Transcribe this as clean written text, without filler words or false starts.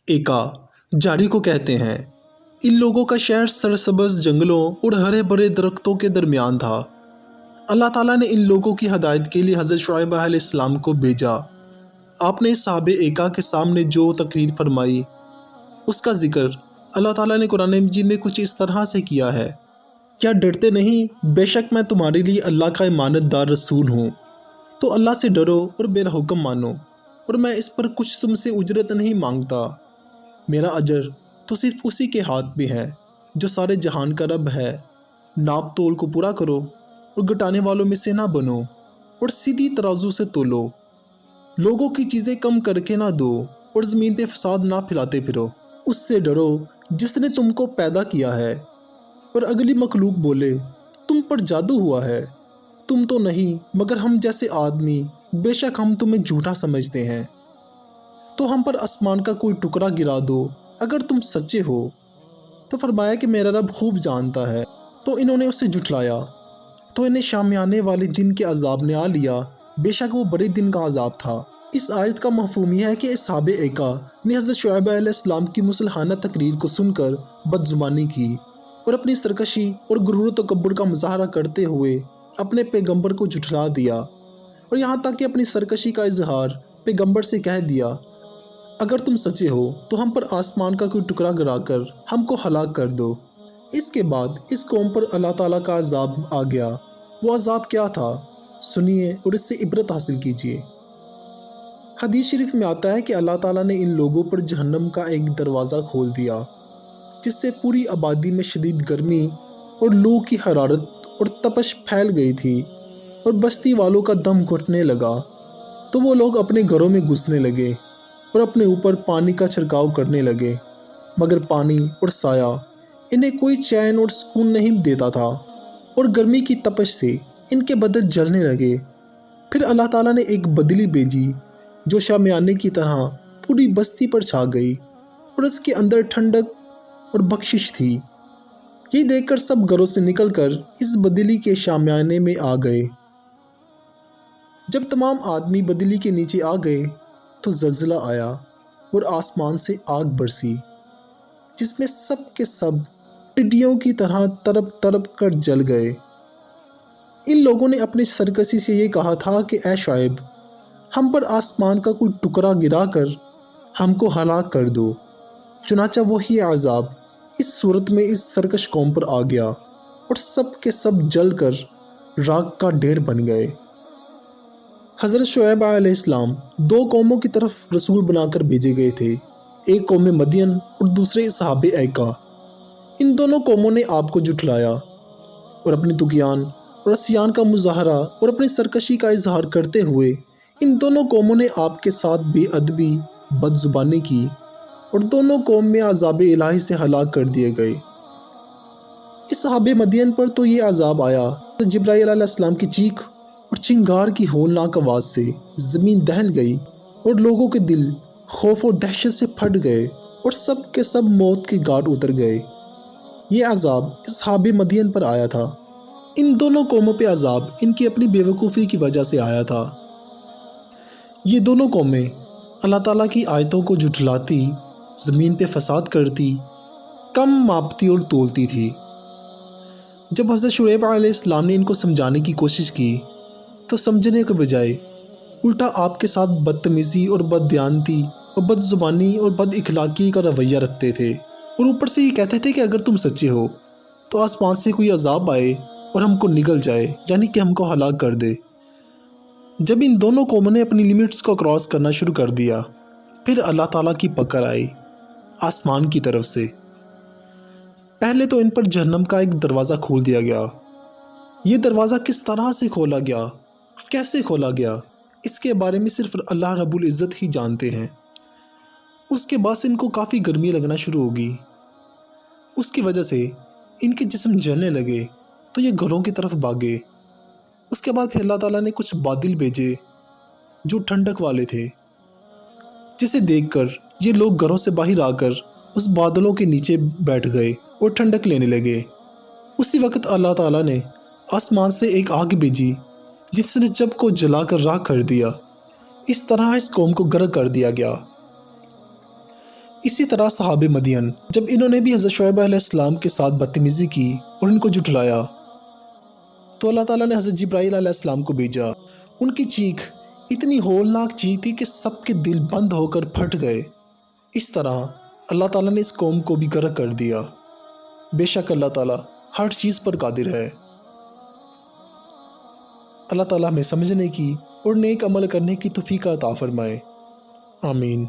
ایکا جاڑی کو کہتے ہیں۔ ان لوگوں کا شہر سرسبز جنگلوں اور ہرے بھرے درختوں کے درمیان تھا۔ اللہ تعالیٰ نے ان لوگوں کی ہدایت کے لیے حضرت شعیب علیہ السلام کو بھیجا۔ آپ نے صحابہ ایکا کے سامنے جو تقریر فرمائی اس کا ذکر اللہ تعالیٰ نے قرآن مجید میں کچھ اس طرح سے کیا ہے: کیا ڈرتے نہیں؟ بے شک میں تمہارے لیے اللہ کا امانت دار رسول ہوں، تو اللہ سے ڈرو اور میرا حکم مانو، اور میں اس پر کچھ تم سے اجرت نہیں مانگتا۔ میرا اجر تو صرف اسی کے ہاتھ میں ہے جو سارے جہان کا رب ہے۔ ناپ تول کو پورا کرو اور گھٹانے والوں میں سے نہ بنو، اور سیدھی ترازو سے تولو۔ لوگوں کی چیزیں کم کر کے نہ دو، اور زمین پہ فساد نہ پھیلاتے پھرو۔ اس سے ڈرو جس نے تم کو پیدا کیا ہے۔ اور اگلی مخلوق بولے تم پر جادو ہوا ہے، تم تو نہیں مگر ہم جیسے آدمی، بے شک ہم تمہیں جھوٹا سمجھتے ہیں، تو ہم پر آسمان کا کوئی ٹکڑا گرا دو اگر تم سچے ہو۔ تو فرمایا کہ میرا رب خوب جانتا ہے۔ تو انہوں نے اسے جھٹلایا تو انہیں شامیانے والے دن کے عذاب نے آ لیا، بے شک وہ بڑے دن کا عذاب تھا۔ اس آیت کا مفہوم یہ ہے کہ اصحاب ایکا نے حضرت شعیب علیہ السلام کی مسلحانہ تقریر کو سن کر بدزبانی کی اور اپنی سرکشی اور غرور و تکبر کا مظاہرہ کرتے ہوئے اپنے پیغمبر کو جھٹلا دیا، اور یہاں تک کہ اپنی سرکشی کا اظہار پیغمبر سے کہہ دیا اگر تم سچے ہو تو ہم پر آسمان کا کوئی ٹکڑا گرا کر ہم کو ہلاک کر دو۔ اس کے بعد اس قوم پر اللہ تعالیٰ کا عذاب آ گیا۔ وہ عذاب کیا تھا؟ سنیے اور اس سے عبرت حاصل کیجیے۔ حدیث شریف میں آتا ہے کہ اللہ تعالیٰ نے ان لوگوں پر جہنم کا ایک دروازہ کھول دیا جس سے پوری آبادی میں شدید گرمی اور لو کی حرارت اور تپش پھیل گئی تھی، اور بستی والوں کا دم گھٹنے لگا۔ تو وہ لوگ اپنے گھروں میں گھسنے لگے اور اپنے اوپر پانی کا چھڑکاؤ کرنے لگے، مگر پانی اور سایہ انہیں کوئی چین اور سکون نہیں دیتا تھا، اور گرمی کی تپش سے ان کے بدن جلنے لگے۔ پھر اللہ تعالیٰ نے ایک بدلی بھیجی جو شامیانے کی طرح پوری بستی پر چھا گئی، اور اس کے اندر ٹھنڈک اور بخشش تھی۔ یہ دیکھ کر سب گھروں سے نکل کر اس بدلی کے شامیانے میں آ گئے۔ جب تمام آدمی بدلی کے نیچے آ گئے تو زلزلہ آیا اور آسمان سے آگ برسی، جس میں سب کے سب ٹڈیوں کی طرح تڑپ تڑپ کر جل گئے۔ ان لوگوں نے اپنی سرکشی سے یہ کہا تھا کہ اے شعیب، ہم پر آسمان کا کوئی ٹکڑا گرا کر ہم کو ہلاک کر دو۔ چنانچہ وہی عذاب اس صورت میں اس سرکش قوم پر آ گیا، اور سب کے سب جل کر راکھ کا ڈھیر بن گئے۔ حضرت شعیب علیہ السلام دو قوموں کی طرف رسول بنا کر بھیجے گئے تھے، ایک قوم مدین اور دوسرے اصحاب ایکا۔ ان دونوں قوموں نے آپ کو جھٹلایا اور اپنی طغیان اور عصیان کا مظاہرہ اور اپنی سرکشی کا اظہار کرتے ہوئے ان دونوں قوموں نے آپ کے ساتھ بے ادبی، بدزبانی کی، اور دونوں قوم میں عذاب الہی سے ہلاک کر دیے گئے۔ اصحاب مدین پر تو یہ عذاب آیا، جبرائیل علیہ السلام کی چیخ اور چنگار کی ہولناک آواز سے زمین دہل گئی، اور لوگوں کے دل خوف اور دہشت سے پھٹ گئے، اور سب کے سب موت کے گھاٹ اتر گئے۔ یہ عذاب اصحاب مدین پر آیا تھا۔ ان دونوں قوموں پہ عذاب ان کی اپنی بے وقوفی کی وجہ سے آیا تھا۔ یہ دونوں قومیں اللہ تعالیٰ کی آیتوں کو جھٹلاتی، زمین پہ فساد کرتی، کم ماپتی اور تولتی تھی۔ جب حضرت شعیب علیہ السلام نے ان کو سمجھانے کی کوشش کی تو سمجھنے کے بجائے الٹا آپ کے ساتھ بدتمیزی اور بددیانتی اور بد زبانی اور بد اخلاقی کا رویہ رکھتے تھے، اور اوپر سے یہ کہتے تھے کہ اگر تم سچے ہو تو آسمان سے کوئی عذاب آئے اور ہم کو نگل جائے، یعنی کہ ہم کو ہلاک کر دے۔ جب ان دونوں قوموں نے اپنی لیمٹس کو کراس کرنا شروع کر دیا، پھر اللہ تعالیٰ کی پکڑ آئی آسمان کی طرف سے۔ پہلے تو ان پر جہنم کا ایک دروازہ کھول دیا گیا۔ یہ دروازہ کس طرح سے کھولا گیا، کیسے کھولا گیا، اس کے بارے میں صرف اللہ رب العزت ہی جانتے ہیں۔ اس کے بعد ان کو کافی گرمی لگنا شروع ہوگی، اس کی وجہ سے ان کے جسم جلنے لگے تو یہ گھروں کی طرف بھاگے۔ اس کے بعد پھر اللہ تعالیٰ نے کچھ بادل بھیجے جو ٹھنڈک والے تھے، جسے دیکھ کر یہ لوگ گھروں سے باہر آ کر اس بادلوں کے نیچے بیٹھ گئے اور ٹھنڈک لینے لگے۔ اسی وقت اللہ تعالیٰ نے آسمان سے ایک آگ بھیجی جس نے جب کو جلا کر راکھ کر دیا۔ اس طرح اس قوم کو غرق کر دیا گیا۔ اسی طرح صحاب مدین، جب انہوں نے بھی حضرت شعیب علیہ السلام کے ساتھ بدتمیزی کی اور ان کو جھٹلایا تو اللہ تعالیٰ نے حضرت جبرائیل علیہ السلام کو بھیجا۔ ان کی چیخ اتنی ہولناک چیخ تھی کہ سب کے دل بند ہو کر پھٹ گئے۔ اس طرح اللہ تعالیٰ نے اس قوم کو بھی غرق کر دیا۔ بے شک اللہ تعالیٰ ہر چیز پر قادر ہے۔ اللہ تعالیٰ ہمیں سمجھنے کی اور نیک عمل کرنے کی توفیق عطا فرمائے۔ آمین۔